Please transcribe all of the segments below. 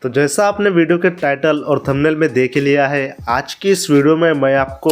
तो जैसा आपने वीडियो के टाइटल और थंबनेल में देख ही लिया है, आज की इस वीडियो में मैं आपको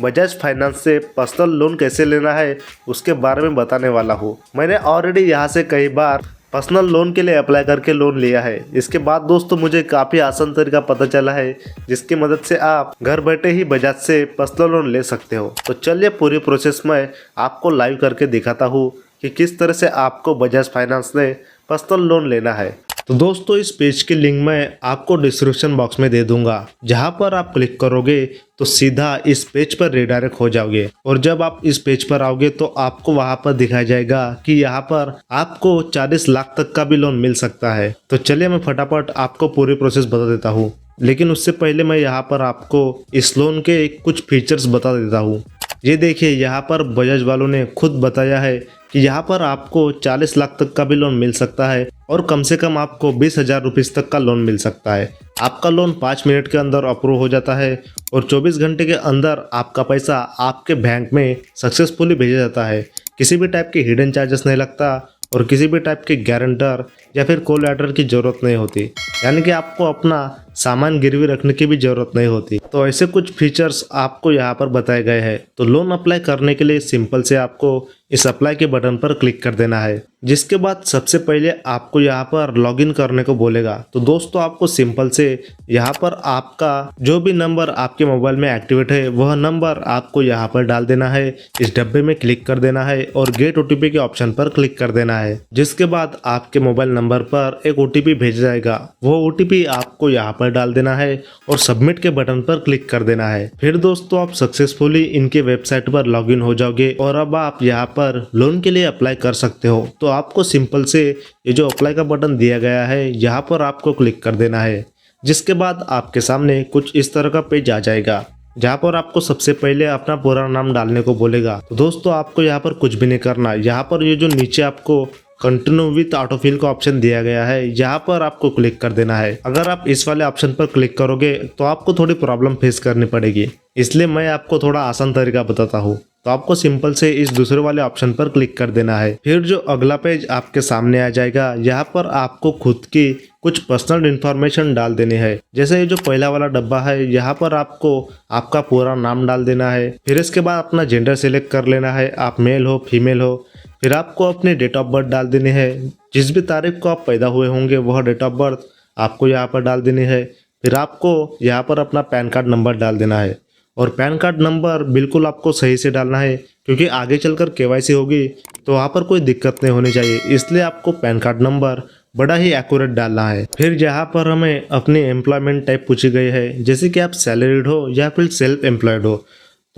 बजाज फाइनेंस से पर्सनल लोन कैसे लेना है उसके बारे में बताने वाला हूँ। मैंने ऑलरेडी यहाँ से कई बार पर्सनल लोन के लिए अप्लाई करके लोन लिया है। इसके बाद दोस्तों मुझे काफ़ी आसान तरीका पता चला है जिसकी मदद से आप घर बैठे ही बजाज से पर्सनल लोन ले सकते हो। तो चलिए पूरी प्रोसेस में आपको लाइव करके दिखाता हूँ कि किस तरह से आपको बजाज फाइनेंस से पर्सनल लोन लेना है। तो दोस्तों इस पेज की लिंक मैं आपको डिस्क्रिप्शन बॉक्स में दे दूंगा, जहां पर आप क्लिक करोगे तो सीधा इस पेज पर रिडायरेक्ट हो जाओगे। और जब आप इस पेज पर आओगे तो आपको वहां पर दिखाया जाएगा कि यहाँ पर आपको 40 लाख तक का भी लोन मिल सकता है। तो चलिए मैं फटाफट आपको पूरी प्रोसेस बता देता हूँ, लेकिन उससे पहले मैं यहाँ पर आपको इस लोन के कुछ फीचर्स बता देता हूँ। ये देखिए, यहाँ पर बजाज वालों ने खुद बताया है कि यहाँ पर आपको 40 लाख तक का भी लोन मिल सकता है और कम से कम आपको 20,000 रुपये तक का लोन मिल सकता है। आपका लोन 5 मिनट के अंदर अप्रूव हो जाता है और 24 घंटे के अंदर आपका पैसा आपके बैंक में सक्सेसफुली भेजा जाता है। किसी भी टाइप के हिडन चार्जेस नहीं लगता और किसी भी टाइप के गारंटर या फिर कोलैटरल की ज़रूरत नहीं होती, यानी कि आपको अपना सामान गिरवी रखने की भी ज़रूरत नहीं होती। तो ऐसे कुछ फीचर्स आपको यहाँ पर बताए गए हैं। तो लोन अप्लाई करने के लिए सिंपल से आपको इस अप्लाई के बटन पर क्लिक कर देना है, जिसके बाद सबसे पहले आपको यहाँ पर लॉगिन करने को बोलेगा। तो दोस्तों आपको सिंपल से यहाँ पर आपका जो भी नंबर आपके मोबाइल में एक्टिवेट है वह नंबर आपको यहाँ पर डाल देना है। इस डब्बे में क्लिक कर देना है और गेट ओटीपी के ऑप्शन पर क्लिक कर देना है, जिसके बाद आपके मोबाइल नंबर पर एक ओटीपी भेजा जाएगा। वो ओटीपी आपको यहाँ पर डाल देना है और सबमिट के बटन पर क्लिक कर देना है। फिर दोस्तों आप सक्सेसफुली इनके वेबसाइट पर लॉगिन हो जाओगे और अब आप यहाँ पर लोन के लिए अप्लाई कर सकते हो। तो आपको सिंपल से ये जो अप्लाई का बटन दिया गया है यहाँ पर आपको क्लिक कर देना है, जिसके बाद आपके सामने कुछ इस तरह का पेज आ जाएगा, जहाँ पर आपको सबसे पहले अपना पूरा नाम डालने को बोलेगा। तो दोस्तों आपको यहाँ पर कुछ भी नहीं करना। यहाँ पर ये जो नीचे आपको कंटिन्यू विथ ऑटोफिल का ऑप्शन दिया गया है, यहाँ पर आपको क्लिक कर देना है। अगर आप इस वाले ऑप्शन पर क्लिक करोगे तो आपको थोड़ी प्रॉब्लम फेस करनी पड़ेगी, इसलिए मैं आपको थोड़ा आसान तरीका बताता हूँ। तो आपको सिंपल से इस दूसरे वाले ऑप्शन पर क्लिक कर देना है। फिर जो अगला पेज आपके सामने आ जाएगा, यहाँ पर आपको खुद की कुछ पर्सनल इन्फॉर्मेशन डाल देनी है। जैसे ये जो पहला वाला डब्बा है, यहाँ पर आपको आपका पूरा नाम डाल देना है। फिर इसके बाद अपना जेंडर सिलेक्ट कर लेना है, आप मेल हो फीमेल हो। फिर आपको अपनी डेट ऑफ बर्थ डाल देनी है, जिस भी तारीख को आप पैदा हुए होंगे वह डेट ऑफ बर्थ आपको यहाँ पर डाल देनी है। फिर आपको यहाँ पर अपना पैन कार्ड नंबर डाल देना है और पैन कार्ड नंबर बिल्कुल आपको सही से डालना है, क्योंकि आगे चलकर केवाईसी होगी तो वहाँ पर कोई दिक्कत नहीं होनी चाहिए, इसलिए आपको पैन कार्ड नंबर बड़ा ही एक्यूरेट डालना है। फिर यहाँ पर हमें अपनी एम्प्लॉयमेंट टाइप पूछी गई है, जैसे कि आप सैलरीड हो या फिर सेल्फ एम्प्लॉयड हो।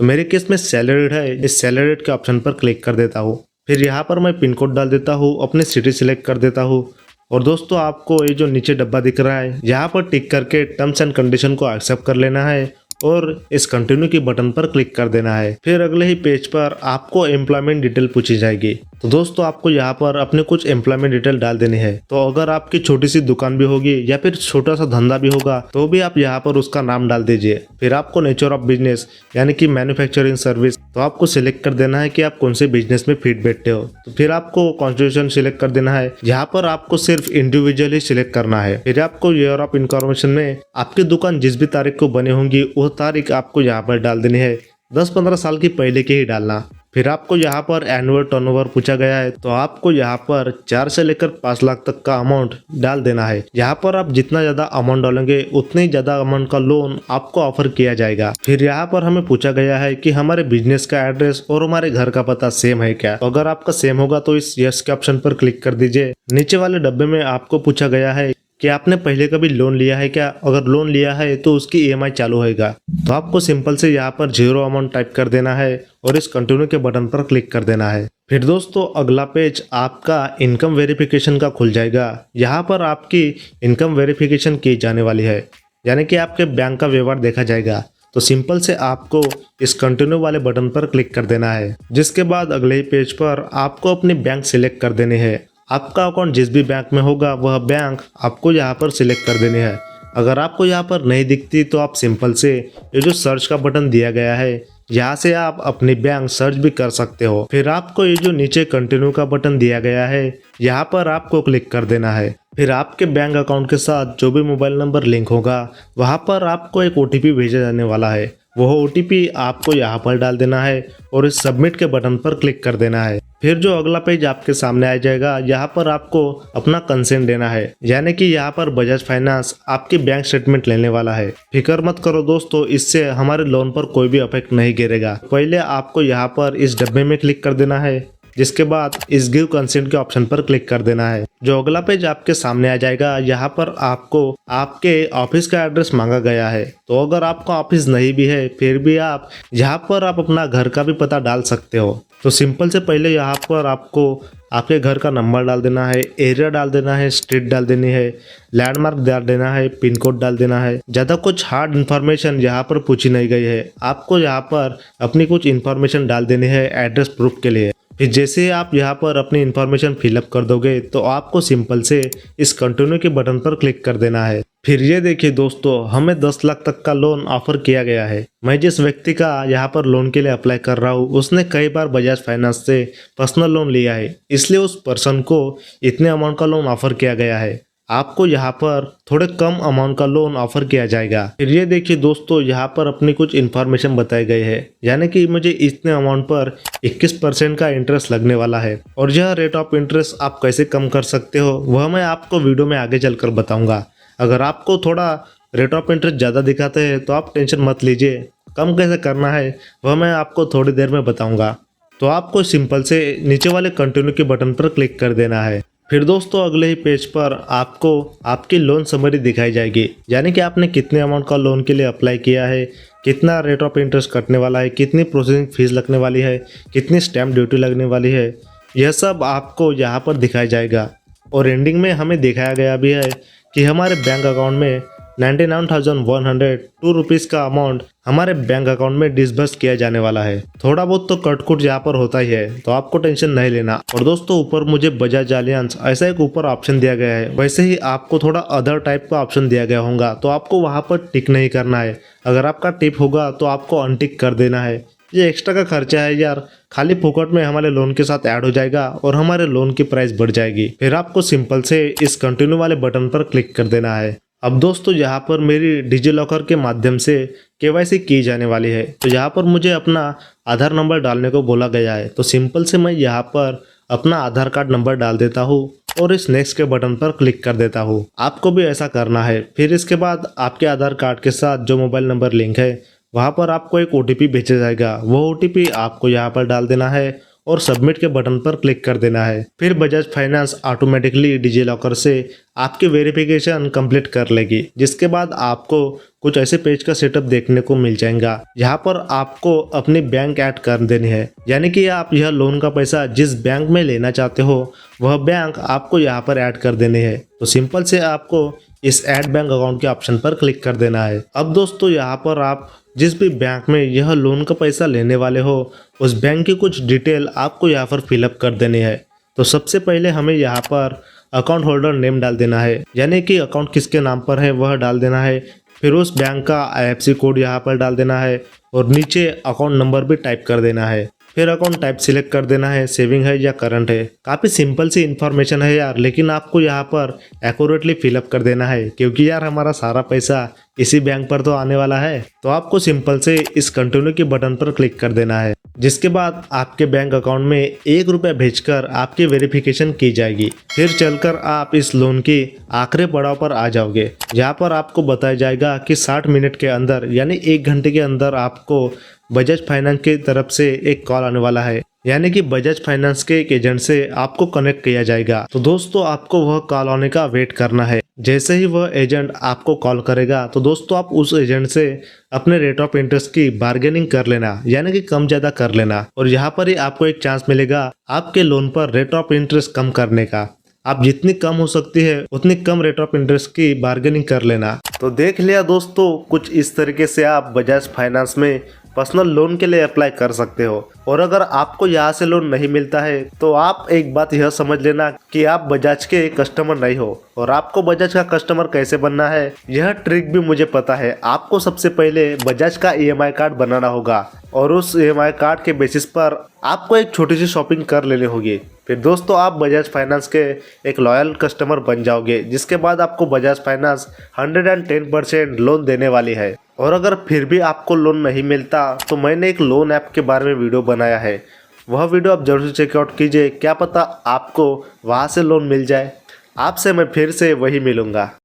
तो मेरे केस में सैलरीड है, इस सैलरीड के ऑप्शन पर क्लिक कर देता हूँ। फिर यहाँ पर मैं पिन कोड डाल देता हूँ, अपनी सिटी सिलेक्ट कर देता हूँ। और दोस्तों आपको ये जो नीचे डब्बा दिख रहा है, यहाँ पर टिक करके टर्म्स एंड कंडीशन को एक्सेप्ट कर लेना है और इस कंटिन्यू की बटन पर क्लिक कर देना है। फिर अगले ही पेज पर आपको एम्प्लॉयमेंट डिटेल पूछी जाएगी। तो दोस्तों आपको यहाँ पर अपने कुछ एम्प्लॉयमेंट डिटेल डाल देनी है। तो अगर आपकी छोटी सी दुकान भी होगी या फिर छोटा सा धंधा भी होगा तो भी आप यहाँ पर उसका नाम डाल दीजिए। फिर आपको नेचर ऑफ बिजनेस यानी कि मैन्युफैक्चरिंग सर्विस, तो आपको सिलेक्ट कर देना है कि आप कौन से बिजनेस में फिट बैठते हो। तो फिर आपको कॉन्स्टिट्यूशन सिलेक्ट कर देना है, यहाँ पर आपको सिर्फ इंडिविजुअल ही सिलेक्ट करना है। फिर आपको ईयर ऑफ इनकॉर्पोरेशन में आपकी दुकान जिस भी तारीख को बनी होंगी वो तारीख आपको यहाँ पर डाल देनी है, 10-15 साल की पहले की ही डालना। फिर आपको यहाँ पर एनुअल टर्नओवर पूछा गया है, तो आपको यहाँ पर 4 से लेकर 5 लाख तक का अमाउंट डाल देना है। यहाँ पर आप जितना ज्यादा अमाउंट डालेंगे उतने ही ज्यादा अमाउंट का लोन आपको ऑफर किया जाएगा। फिर यहाँ पर हमें पूछा गया है कि हमारे बिजनेस का एड्रेस और हमारे घर का पता सेम है क्या। तो अगर आपका सेम होगा तो इस यस के ऑप्शन पर क्लिक कर दीजिए। नीचे वाले डब्बे में आपको पूछा गया है कि आपने पहले कभी लोन लिया है क्या। अगर लोन लिया है तो उसकी ईएमआई चालू होगा। तो आपको सिंपल से यहाँ पर 0 अमाउंट टाइप कर देना है और इस कंटिन्यू के बटन पर क्लिक कर देना है। फिर दोस्तों अगला पेज आपका इनकम वेरिफिकेशन का खुल जाएगा। यहाँ पर आपकी इनकम वेरिफिकेशन की जाने वाली है, यानी कि आपके बैंक का व्यवहार देखा जाएगा। तो सिंपल से आपको इस कंटिन्यू वाले बटन पर क्लिक कर देना है, जिसके बाद अगले ही पेज पर आपको अपनी बैंक सिलेक्ट कर देनी है। आपका अकाउंट जिस भी बैंक में होगा वह बैंक आपको यहाँ पर सिलेक्ट कर देनी है। अगर आपको यहाँ पर नहीं दिखती तो आप सिंपल से ये जो सर्च का बटन दिया गया है यहाँ से आप अपनी बैंक सर्च भी कर सकते हो। फिर आपको ये जो नीचे कंटिन्यू का बटन दिया गया है यहाँ पर आपको क्लिक कर देना है। फिर आपके बैंक अकाउंट के साथ जो भी मोबाइल नंबर लिंक होगा वहाँ पर आपको एक OTP भेजा जाने वाला है। वह OTP आपको यहाँ पर डाल देना है और इस सबमिट के बटन पर क्लिक कर देना है। फिर जो अगला पेज आपके सामने आ जाएगा, यहाँ पर आपको अपना कंसेंट देना है, यानी कि यहाँ पर बजाज फाइनेंस आपकी बैंक स्टेटमेंट लेने वाला है। फिक्र मत करो दोस्तों, इससे हमारे लोन पर कोई भी इफेक्ट नहीं गिरेगा। पहले आपको यहाँ पर इस डब्बे में क्लिक कर देना है, जिसके बाद इस गिव कंसेंट के ऑप्शन पर क्लिक कर देना है। जो अगला पेज आपके सामने आ जाएगा, यहाँ पर आपको आपके ऑफिस का एड्रेस मांगा गया है। तो अगर आपका ऑफिस नहीं भी है फिर भी आप यहाँ पर आप अपना घर का भी पता डाल सकते हो। तो सिंपल से पहले यहाँ पर आपको आपके घर का नंबर डाल देना है, एरिया डाल देना है, स्ट्रीट डाल देनी है, लैंडमार्क डाल देना है, पिन कोड डाल देना है। ज़्यादा कुछ हार्ड इन्फॉर्मेशन यहाँ पर पूछी नहीं गई है। आपको यहाँ पर अपनी कुछ इन्फॉर्मेशन डाल देनी है एड्रेस प्रूफ के लिए। फिर जैसे ही आप यहाँ पर अपनी इन्फॉर्मेशन फिलअप कर दोगे तो आपको सिंपल से इस कंटिन्यू के बटन पर क्लिक कर देना है। फिर ये देखिए दोस्तों, हमें 10 लाख तक का लोन ऑफर किया गया है। मैं जिस व्यक्ति का यहाँ पर लोन के लिए अप्लाई कर रहा हूँ उसने कई बार बजाज फाइनेंस से पर्सनल लोन लिया है, इसलिए उस पर्सन को इतने अमाउंट का लोन ऑफर किया गया है। आपको यहाँ पर थोड़े कम अमाउंट का लोन ऑफर किया जाएगा। फिर ये देखिए दोस्तों, यहाँ पर अपनी कुछ इन्फॉर्मेशन बताई गई है, यानी कि मुझे इतने अमाउंट पर 21% का इंटरेस्ट लगने वाला है। और यह रेट ऑफ इंटरेस्ट आप कैसे कम कर सकते हो वह मैं आपको वीडियो में आगे चलकर बताऊंगा। अगर आपको थोड़ा रेट ऑफ इंटरेस्ट ज़्यादा दिखाते हैं तो आप टेंशन मत लीजिए, कम कैसे करना है वह मैं आपको थोड़ी देर में बताऊँगा। तो आपको सिंपल से नीचे वाले कंटिन्यू के बटन पर क्लिक कर देना है। फिर दोस्तों अगले ही पेज पर आपको आपकी लोन समरी दिखाई जाएगी, यानी कि आपने कितने अमाउंट का लोन के लिए अप्लाई किया है, कितना रेट ऑफ इंटरेस्ट कटने वाला है, कितनी प्रोसेसिंग फीस लगने वाली है, कितनी स्टैम्प ड्यूटी लगने वाली है, यह सब आपको यहाँ पर दिखाया जाएगा। और एंडिंग में हमें दिखाया गया भी है कि हमारे बैंक अकाउंट में 99,102 रुपीज़ का अमाउंट हमारे बैंक अकाउंट में डिसबर्स किया जाने वाला है। थोड़ा बहुत तो कटकुट यहाँ पर होता ही है, तो आपको टेंशन नहीं लेना। और दोस्तों ऊपर मुझे बजाज एलियंस ऐसा एक ऊपर ऑप्शन दिया गया है, वैसे ही आपको थोड़ा अदर टाइप का ऑप्शन दिया गया होगा, तो आपको वहाँ पर टिक नहीं करना है। अगर आपका टिक होगा तो आपको अनटिक कर देना है। ये एक्स्ट्रा का खर्चा है यार, खाली फोकट में हमारे लोन के साथ ऐड हो जाएगा और हमारे लोन की प्राइस बढ़ जाएगी। फिर आपको सिंपल से इस कंटिन्यू वाले बटन पर क्लिक कर देना है। अब दोस्तों यहाँ पर मेरी डिजिलॉकर के माध्यम से KYC की जाने वाली है, तो यहाँ पर मुझे अपना आधार नंबर डालने को बोला गया है। तो सिंपल से मैं यहाँ पर अपना आधार कार्ड नंबर डाल देता हूँ और इस नेक्स्ट के बटन पर क्लिक कर देता हूँ। आपको भी ऐसा करना है। फिर इसके बाद आपके आधार कार्ड के साथ जो मोबाइल नंबर लिंक है वहाँ पर आपको एक OTP भेजा जाएगा, वो OTP आपको यहाँ पर डाल देना है और सबमिट के बटन पर क्लिक कर देना है। फिर बजाज फाइनेंस ऑटोमेटिकली डिजिलॉकर से आपकी वेरिफिकेशन कंप्लीट कर लेगी, जिसके बाद आपको कुछ ऐसे पेज का सेटअप देखने को मिल जाएगा। यहाँ पर आपको अपनी बैंक ऐड कर देनी है, यानी कि आप यह लोन का पैसा जिस बैंक में लेना चाहते हो वह बैंक आपको यहाँ पर ऐड कर देनी है। तो सिंपल से आपको इस ऐड बैंक अकाउंट के ऑप्शन पर क्लिक कर देना है। अब दोस्तों यहाँ पर आप जिस भी बैंक में यह लोन का पैसा लेने वाले हो उस बैंक की कुछ डिटेल आपको यहाँ पर फिलअप कर देनी है। तो सबसे पहले हमें यहाँ पर अकाउंट होल्डर नेम डाल देना है, यानी कि अकाउंट किसके नाम पर है वह डाल देना है। फिर उस बैंक का IFSC कोड यहाँ पर डाल देना है और नीचे अकाउंट नंबर भी टाइप कर देना है। फिर अकाउंट टाइप सिलेक्ट कर देना है, सेविंग है या करंट है। काफ़ी सिंपल सी इन्फॉर्मेशन है यार, लेकिन आपको यहाँ पर एक्यूरेटली फिलअप कर देना है, क्योंकि यार हमारा सारा पैसा इसी बैंक पर तो आने वाला है। तो आपको सिंपल से इस कंटिन्यू के बटन पर क्लिक कर देना है, जिसके बाद आपके बैंक अकाउंट में 1 रुपया भेजकर आपकी वेरिफिकेशन की जाएगी। फिर चलकर आप इस लोन की आखिरी पड़ाव पर आ जाओगे, जहाँ पर आपको बताया जाएगा कि 60 मिनट के अंदर यानी 1 घंटे के अंदर आपको बजाज फाइनेंस की तरफ से एक कॉल आने वाला है, यानी कि बजाज फाइनेंस के एक एजेंट से आपको कनेक्ट किया जाएगा। तो दोस्तों आपको वह कॉल आने का वेट करना है। जैसे ही वह एजेंट आपको कॉल करेगा तो दोस्तों आप उस एजेंट से अपने रेट ऑफ इंटरेस्ट की बार्गेनिंग कर लेना, यानी कि कम ज्यादा कर लेना। और यहाँ पर ही आपको एक चांस मिलेगा आपके लोन पर रेट ऑफ इंटरेस्ट कम करने का। आप जितनी कम हो सकती है उतनी कम रेट ऑफ इंटरेस्ट की बार्गेनिंग कर लेना। तो देख लिया दोस्तों, कुछ इस तरीके से आप बजाज फाइनेंस में पर्सनल लोन के लिए अप्लाई कर सकते हो। और अगर आपको यहाँ से लोन नहीं मिलता है तो आप एक बात यह समझ लेना कि आप बजाज के कस्टमर नहीं हो। और आपको बजाज का कस्टमर कैसे बनना है यह ट्रिक भी मुझे पता है। आपको सबसे पहले बजाज का EMI कार्ड बनाना होगा और उस EMI कार्ड के बेसिस पर आपको एक छोटी सी शॉपिंग कर लेनी होगी। फिर दोस्तों आप बजाज फाइनेंस के एक लॉयल कस्टमर बन जाओगे, जिसके बाद आपको बजाज फाइनेंस 110% लोन देने वाली है। और अगर फिर भी आपको लोन नहीं मिलता तो मैंने एक लोन ऐप के बारे में वीडियो बनाया है, वह वीडियो आप जरूर से चेकआउट कीजिए। क्या पता आपको वहां से लोन मिल जाए। आपसे मैं फिर से वही मिलूंगा।